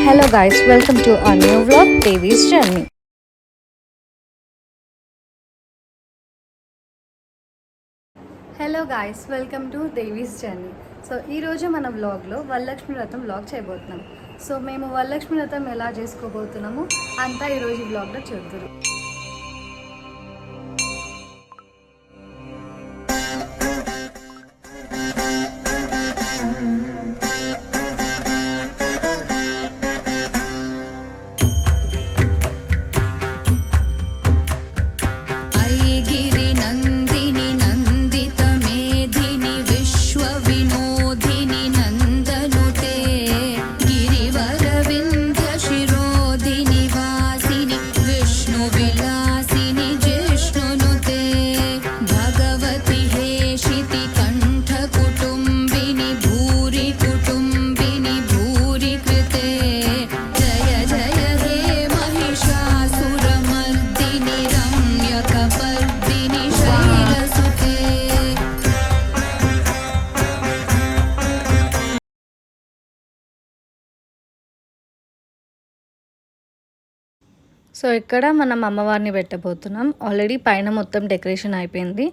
Hello guys, welcome to our new vlog, Devi's Journey. Hello guys, welcome to Devi's journey. So ఈరోజు మన వ్లాగ్లో వరలక్ష్మి వ్రతం vlog చేయబోతున్నాం. So మేము వరలక్ష్మి వ్రతం ఎలా చేసుకోబోతున్నామో అంతా ఈరోజు వ్లాగ్లో చూద్దాం. సో ఇక్కడ మనం అమ్మవారిని పెట్టబోతున్నాం. ఆల్రెడీ పైన మొత్తం డెకరేషన్ అయిపోయింది.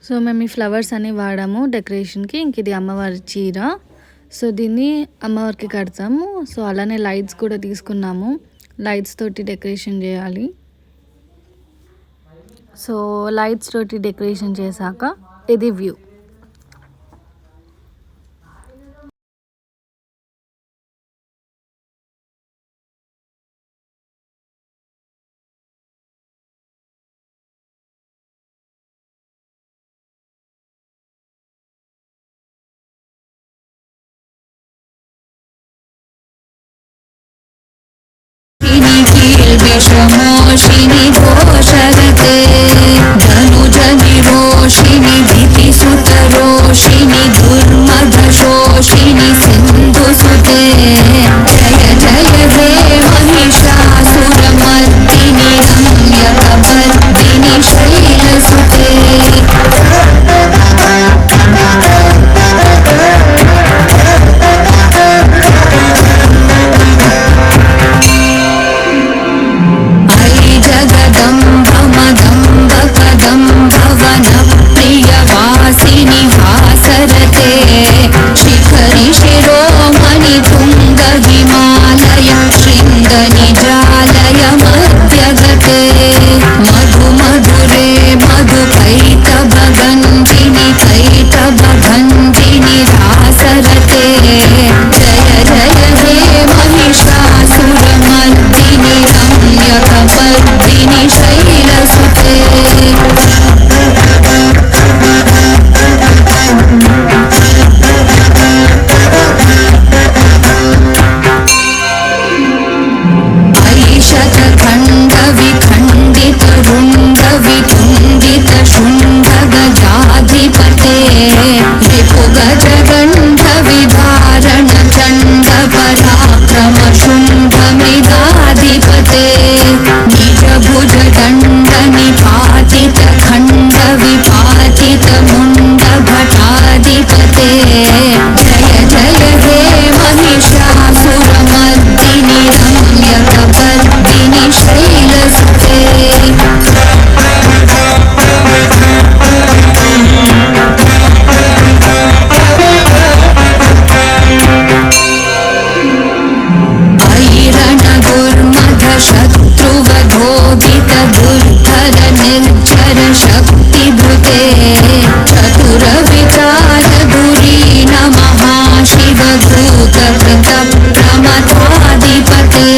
సో మేము ఈ ఫ్లవర్స్ అన్ని వాడాము డెకరేషన్కి. ఇంక ఇది అమ్మవారి చీర. సో దీన్ని అమ్మవారికి కడతాము. సో అలానే లైట్స్ కూడా తీసుకున్నాము. లైట్స్ తోటి డెకరేషన్ చేయాలి. సో లైట్స్ తోటి డెకరేషన్ చేశాక ఇది వ్యూ. विषमोषिनि घोषरते धनुजनि रोषिनि भीतिसुतरोषिनि दुर्मदशोषिनि सिन्धुसुते जय जय हे महिषासुरमर्दिनि रम्यकपर्दिनि शैलसुते प्रियवासिनि हासरते शिखरि शिरोमणि तुङ्ग हिमालय शृङ्गनिजालय मध्यगते मधु मधुरे मधुकैटभगञ्जिनि कैटभगञ्जिनि हासरते जय जय हे महिषासुरमर्दिनि रम्यकपर्दिनि शैलसुते शृङ्गगजाधिपते रिपुगजगण्डविधारण चण्डपराक्रम शुण्डमिदाधिपते निजभुजदण्ड निपातित खण्ड विपातित मुण्डभटाधिपते जय जय हे महिषासुरमर्दिनि रम्यकपर्दिनि शैलसुते शत्रुवधोदित दुर्धर निर्झर शक्तिभृते चतुरविचार धुरीन महाशिवधूत कृत प्रमथाधिपते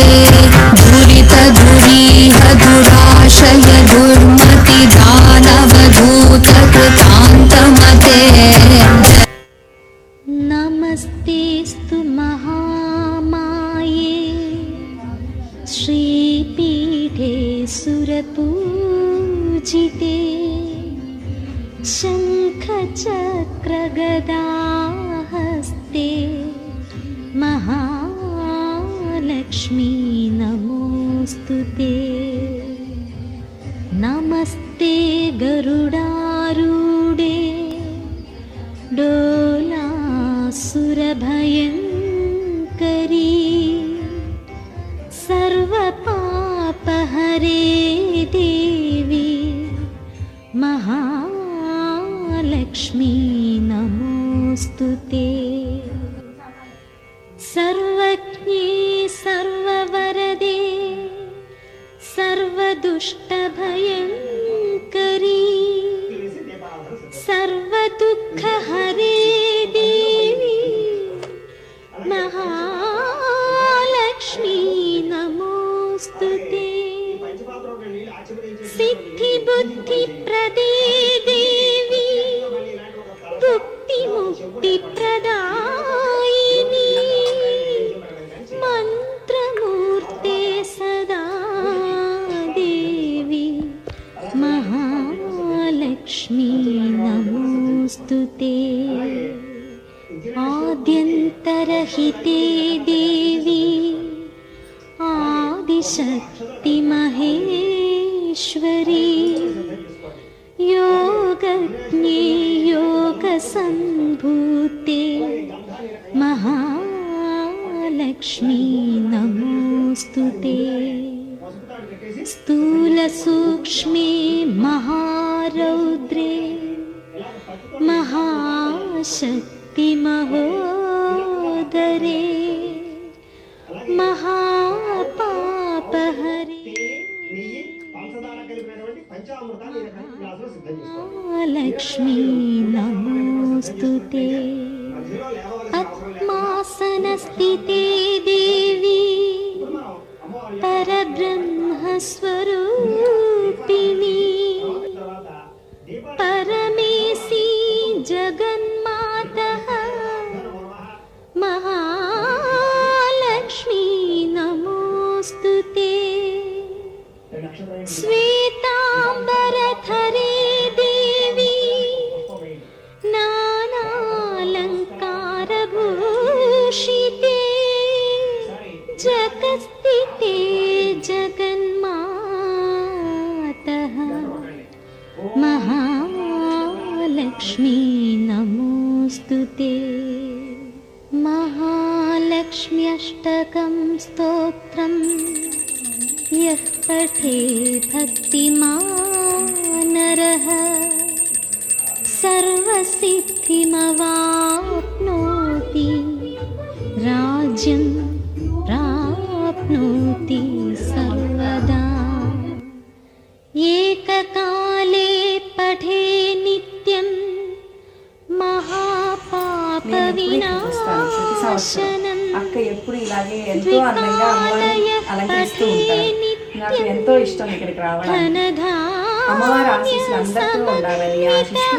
दुरित दुरीह दुराशय दुर्मति दानवधूत कृतान्तमते नमस्तेस्तु महामाये श्रीपीठे सुरपूजिते शङ्खचक्रगदाहस्ते महालक्ष्मी नमोऽस्तु ते नमस्ते गरुडारूढे सुरभयङ्करी सर्वपापहरे देवी महालक्ष्मी नमोऽस्तु ते। सर्वज्ञे सर्ववरदे सर्वदुष्टभयङ्करी सर्वदुःखहरे देवी महालक्ष्मी नमोऽस्तु ते। सिद्धिबुद्धिप्रदे देवी भुक्तिमुक्तिप्रदायिनी मन्त्रमूर्ते सदा देवी महालक्ष्मी नमोऽस्तु ते। आद्यन्तरहिते देवी आदिशक्तिमहेश्वरी योगज्ञे योगसम्भूते महालक्ष्मी नमोऽस्तु ते। स्थूलसूक्ष्मे महारौद्रे महाशक्तिमहोदरे महापापहरे महालक्ष्मी नमोऽस्तु ते। पद्मासनस्थिते देवी परब्रह्मस्वरूपिणी परमेशी जगन्मातः महालक्ष्मी नमोऽस्तु ते। श्वेताम्बरधरे देवी नानालङ्कारभूषिते जगत्स्थिते जगन्मातः महालक्ष्मी नमोऽस्तु ते। महालक्ष्म्यष्टकं स्तोत्रं यः पठे भक्तिमान् नरः सर्वसिद्धिमवाप्नोति राज्यं प्राप्नोति सर्वदा। एककाले पठे नित्यं महापापविनाशनम् అక్క ఎప్పుడు ఇలాగే ఎంతో అందంగా అమ్మవారిని అలంకరిస్తూ ఉంటారు. నాకు ఎంతో ఇష్టం ఇక్కడికి రావడానికి. అమ్మవారి ఆశీస్సులు అందరితో ఉండాలని ఆశిస్తూ